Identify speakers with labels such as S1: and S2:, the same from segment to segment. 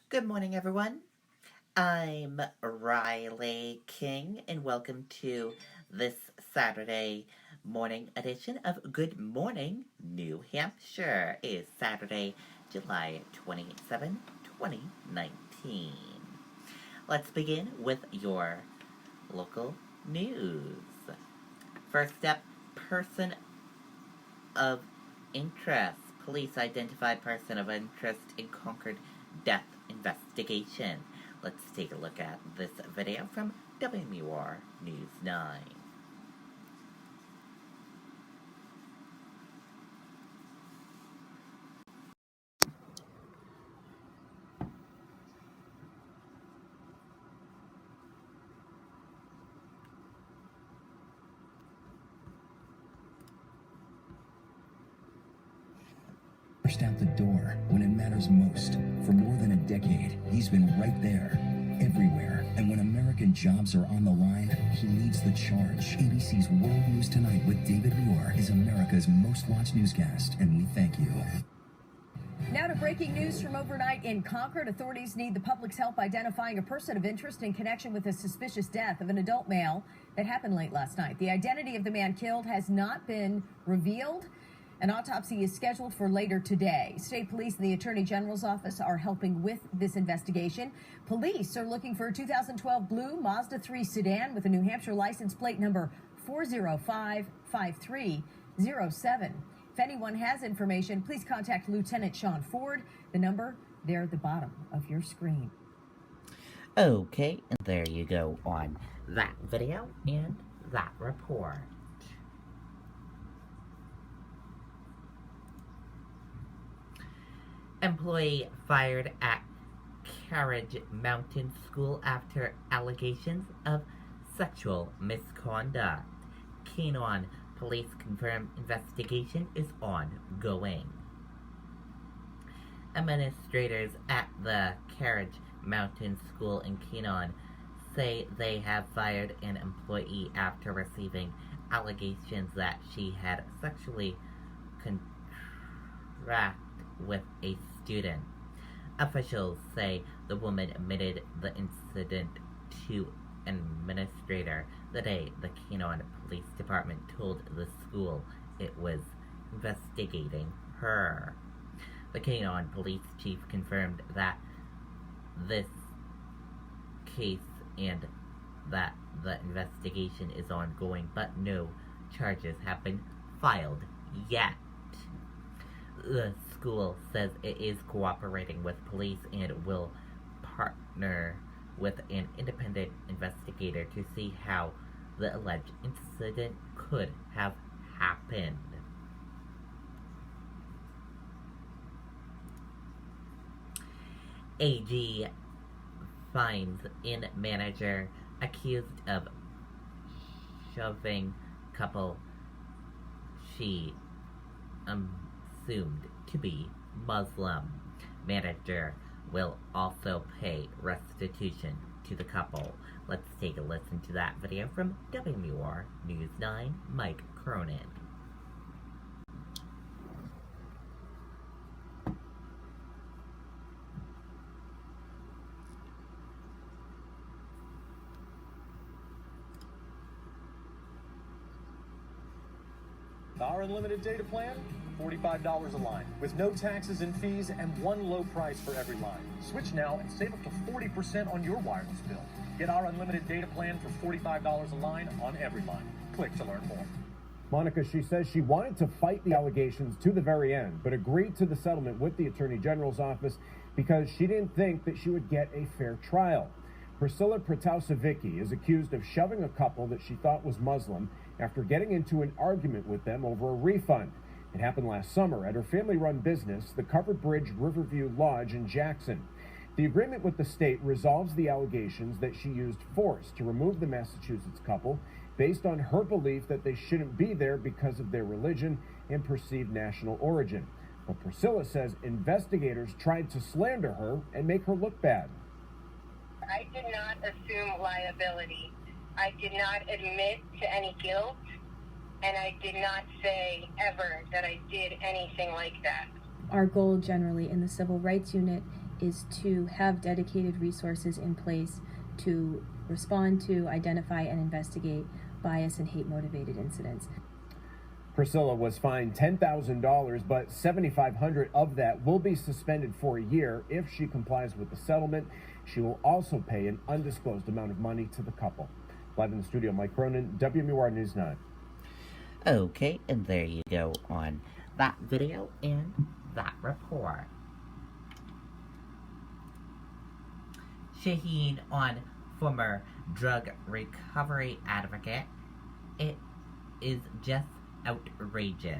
S1: Good morning, everyone. I'm Riley King, and welcome to this Saturday morning edition of Good Morning, New Hampshire. It is Saturday, July 27, 2019. Let's begin with your local news. First up, person of interest. Police identify person of interest in Concord death investigation. Let's take a look at this video from WMUR News 9.
S2: Out the door when it matters most. For more than a decade, he's been right there, everywhere. And when American jobs are on the line, he leads the charge. ABC's World News Tonight with David Muir is America's most watched newscast, and we thank you.
S3: Now to breaking news from overnight in Concord. Authorities need the public's help identifying a person of interest in connection with a suspicious death of an adult male that happened late last night. The identity of the man killed has not been revealed. An autopsy is scheduled for later today. State police and the Attorney General's office are helping with this investigation. Police are looking for a 2012 blue Mazda 3 sedan with a New Hampshire license plate number 4055307. If anyone has information, please contact Lieutenant Sean Ford. The number there at the bottom of your screen.
S1: Okay, and there you go on that video and that report. Employee fired at Carriage Mountain School after allegations of sexual misconduct. Keenon police confirm investigation is ongoing. Administrators at the Carriage Mountain School in Keenon say they have fired an employee after receiving allegations that she had sexually contracted with a student. Officials say the woman admitted the incident to an administrator the day the Keenon Police Department told the school it was investigating her. The Keenon Police Chief confirmed that this case and that the investigation is ongoing, but no charges have been filed yet. The school says it is cooperating with police and will partner with an independent investigator to see how the alleged incident could have happened. AG finds in manager accused of shoving couple she assumed to be Muslim. Manager will also pay restitution to the couple. Let's take a listen to that video from WMUR News 9, Mike Cronin.
S4: Our unlimited data plan, $45 a line, with no taxes and fees and one low price for every line. Switch now and save up to 40% on your wireless bill. Get our unlimited data plan for $45 a line on every line. Click to learn more.
S5: Monica, she says she wanted to fight the allegations to the very end, but agreed to the settlement with the Attorney General's office because she didn't think that she would get a fair trial. Priscilla Pratausevicki is accused of shoving a couple that she thought was Muslim after getting into an argument with them over a refund. It happened last summer at her family-run business, the Covered Bridge Riverview Lodge in Jackson. The agreement with the state resolves the allegations that she used force to remove the Massachusetts couple based on her belief that they shouldn't be there because of their religion and perceived national origin. But Priscilla says investigators tried to slander her and make her look bad.
S6: I did not assume liability. I did not admit to any guilt, and I did not say ever that I did anything like that.
S7: Our goal generally in the Civil Rights Unit is to have dedicated resources in place to respond to, identify, and investigate bias and hate-motivated incidents.
S5: Priscilla was fined $10,000, but $7,500 of that will be suspended for a year if she complies with the settlement. She will also pay an undisclosed amount of money to the couple. Live in the studio, Mike Cronin, WMUR News 9.
S1: Okay, and there you go on that video and that report. Shaheen on former drug recovery advocate. It is just outrageous.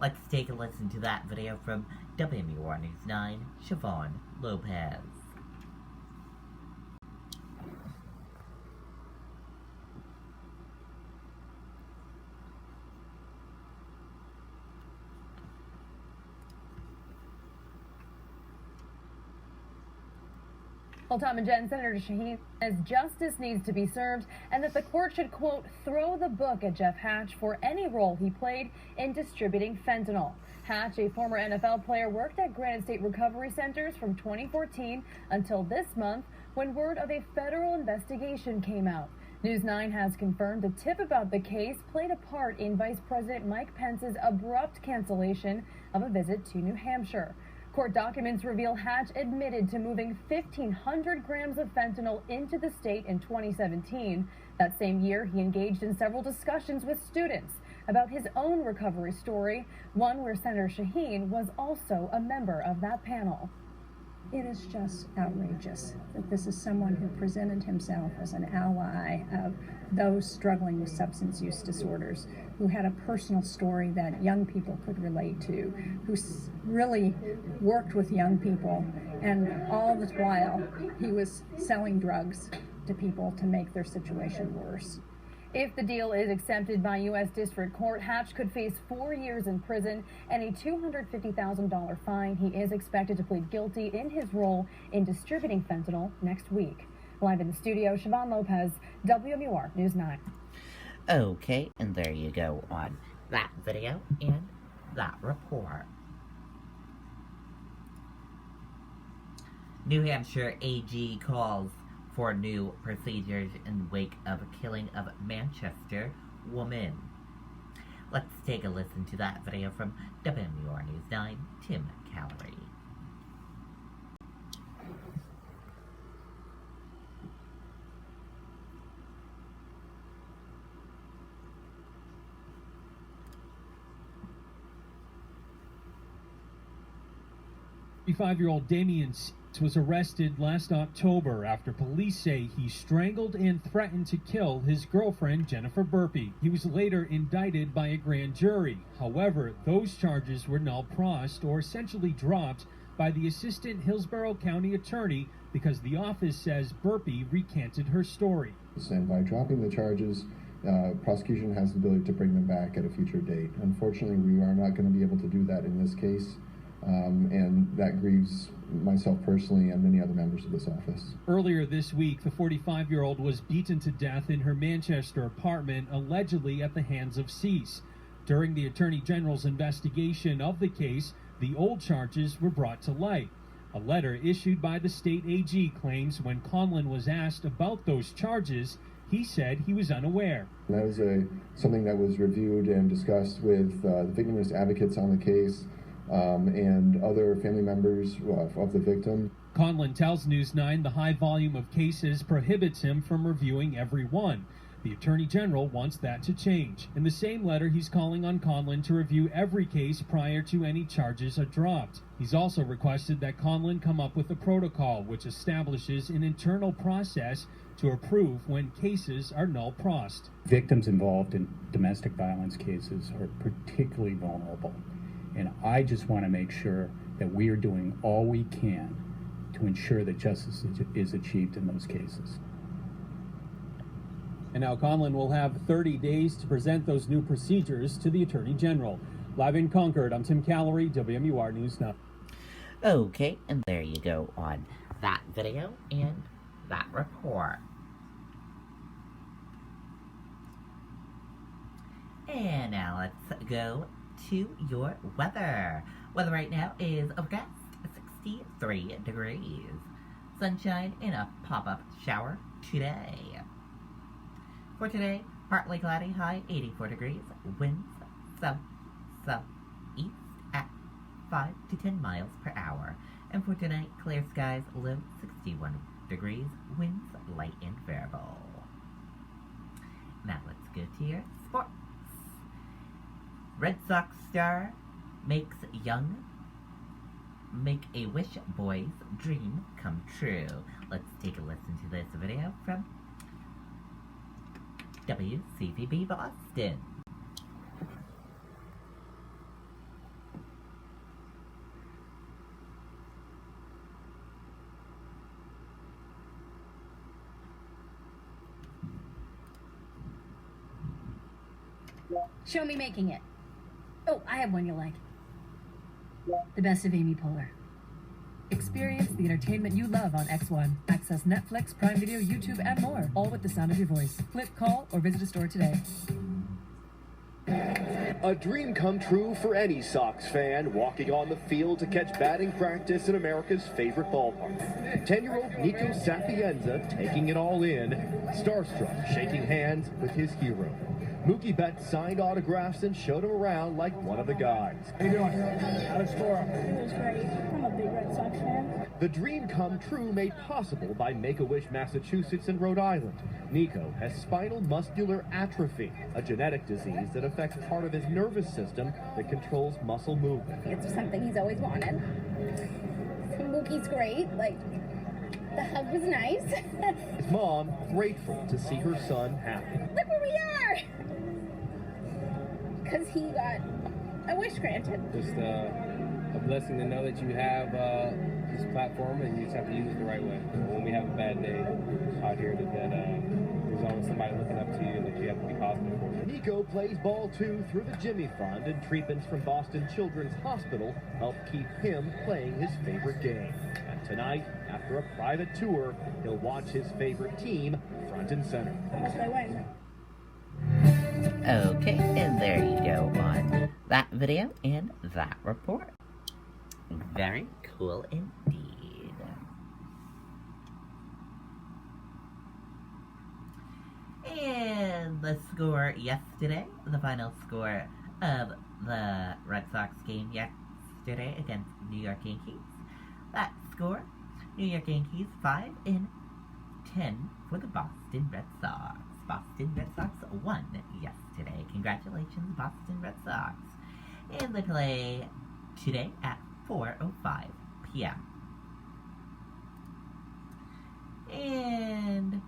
S1: Let's take a listen to that video from WMUR News 9, Siobhan Lopez.
S3: Well, Tom and Jen, Senator Shaheen says justice needs to be served and that the court should, quote, throw the book at Jeff Hatch for any role he played in distributing fentanyl. Hatch, a former NFL player, worked at Granite State Recovery Centers from 2014 until this month when word of a federal investigation came out. News 9 has confirmed a tip about the case played a part in Vice President Mike Pence's abrupt cancellation of a visit to New Hampshire. Court documents reveal Hatch admitted to moving 1,500 grams of fentanyl into the state in 2017. That same year, he engaged in several discussions with students about his own recovery story, one where Senator Shaheen was also a member of that panel.
S8: It is just outrageous that this is someone who presented himself as an ally of those struggling with substance use disorders, who had a personal story that young people could relate to, who really worked with young people, and all the while he was selling drugs to people to make their situation worse.
S3: If the deal is accepted by U.S. District Court, Hatch could face 4 years in prison and a $250,000 fine. He is expected to plead guilty in his role in distributing fentanyl next week. Live in the studio, Siobhan Lopez, WMUR News 9.
S1: Okay, and there you go on that video and that report. New Hampshire AG calls for new procedures in wake of killing of Manchester woman. Let's take a listen to that video from WMUR News 9, Tim Calorie.
S9: Five-year-old Damien was arrested last October after police say he strangled and threatened to kill his girlfriend Jennifer Burpee. He was later indicted by a grand jury. However, those charges were null prossed, or essentially dropped, by the assistant Hillsborough County attorney because the office says Burpee recanted her story.
S10: And by dropping the charges, prosecution has the ability to bring them back at a future date. Unfortunately, we are not going to be able to do that in this case. And that grieves myself personally and many other members of this office.
S9: Earlier this week, the 45-year-old was beaten to death in her Manchester apartment, allegedly at the hands of CEAS. During the Attorney General's investigation of the case, the old charges were brought to light. A letter issued by the state AG claims when Conlon was asked about those charges, he said he was unaware.
S10: That was something that was reviewed and discussed with the victimist advocates on the case, and other family members of the victim.
S9: Conlon tells News 9 the high volume of cases prohibits him from reviewing every one. The Attorney General wants that to change. In the same letter, he's calling on Conlon to review every case prior to any charges are dropped. He's also requested that Conlon come up with a protocol which establishes an internal process to approve when cases are null prossed.
S11: Victims involved in domestic violence cases are particularly vulnerable. And I just want to make sure that we are doing all we can to ensure that justice is achieved in those cases.
S9: And now Conlon will have 30 days to present those new procedures to the Attorney General. Live in Concord, I'm Tim Calorie, WMUR News 9.
S1: Okay, and there you go on that video and that report. And now let's go to your weather. Weather right now is overcast, 60 3 degrees. Sunshine and a pop-up shower today. For today, partly cloudy, high 84 degrees. Winds south-southeast at 5 to 10 miles per hour. And for tonight, clear skies, low 61 degrees. Winds light and variable. Now let's go to your sports. Red Sox star makes young Make-A-Wish boy's dream come true. Let's take a listen to this video from WCVB Boston.
S3: Show me making it. Oh, I have one you'll like. The Best of Amy Poehler. Experience the entertainment you love on X1. Access Netflix, Prime Video, YouTube, and more, all with the sound of your voice. Click, call, or visit a store today.
S12: A dream come true for any Sox fan walking on the field to catch batting practice in America's favorite ballpark. 10-year-old Nico Sapienza taking it all in, starstruck, shaking hands with his hero. Mookie Betts signed autographs and showed him around like one of the guys.
S13: How you doing? How to score?
S8: It was great. I'm a big Red Sox fan.
S12: The dream come true made possible by Make-A-Wish Massachusetts and Rhode Island. Nico has spinal muscular atrophy, a genetic disease that affects part of his nervous system that controls muscle movement.
S14: It's something he's always wanted. Mookie's great. The hug was nice.
S12: His mom grateful to see her son happy.
S14: Look where we are! Because he got a wish granted.
S15: Just a blessing to know that you have this platform and you just have to use it the right way. When we have a bad day out here, that there's always somebody looking up to you and that you have to be positive for.
S12: Nico plays ball too through the Jimmy Fund, and treatments from Boston Children's Hospital help keep him playing his favorite game. And tonight, after a private tour, he'll watch his favorite team front and center.
S14: Unless I win.
S1: Okay, and there you go on that video and that report. Very cool indeed. And the score yesterday, the final score of the Red Sox game yesterday against New York Yankees. That score, New York Yankees 5-10 for the Boston Red Sox. Boston Red Sox won yesterday. Congratulations, Boston Red Sox. And they play today at 4:05 p.m. And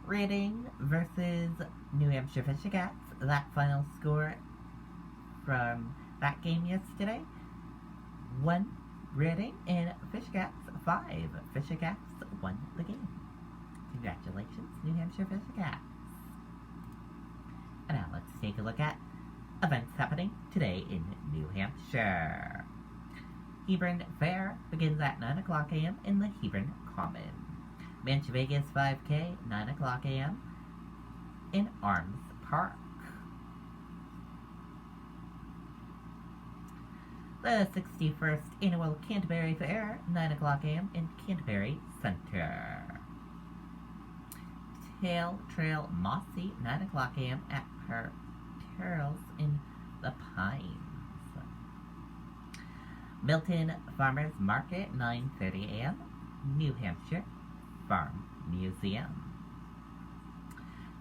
S1: Reading versus New Hampshire Fisher Cats. That final score from that game yesterday. 1 Reading and Fisher Cats 5. Fisher Cats won the game. Congratulations, New Hampshire Fisher Cats. And now let's take a look at events happening today in New Hampshire. Hebron Fair begins at 9 o'clock a.m. in the Hebron Common. Mansion Vegas 5K, 9 o'clock a.m. in Arms Park. The 61st Annual Canterbury Fair, 9 o'clock a.m. in Canterbury Center. Tail Trail Mossy, 9 o'clock a.m. at Terrells in the Pines. Milton Farmers Market, 9:30 a.m. New Hampshire Farm Museum.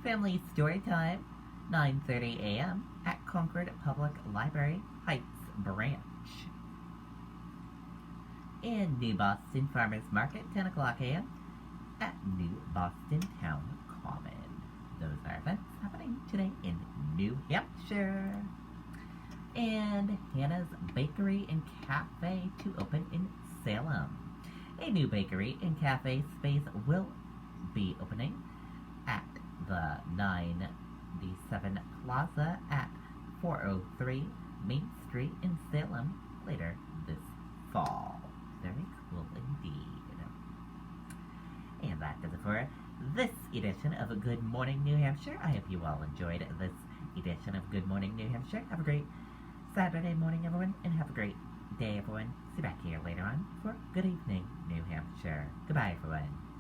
S1: Family Story Time, 9:30 a.m. at Concord Public Library, Heights Branch. And New Boston Farmers Market, 10 o'clock a.m. at New Boston Town Common. Those are events happening today in New Hampshire. And Hannah's Bakery and Cafe to open in Salem. A new bakery and cafe space will be opening at the 997 Plaza at 403 Main Street in Salem later this fall. Very cool indeed. And that does it for this edition of Good Morning New Hampshire. I hope you all enjoyed this edition of Good Morning New Hampshire. Have a great Saturday morning, everyone, and have a great day, everyone. See you back here later on for Good Evening, New Hampshire. Goodbye, everyone.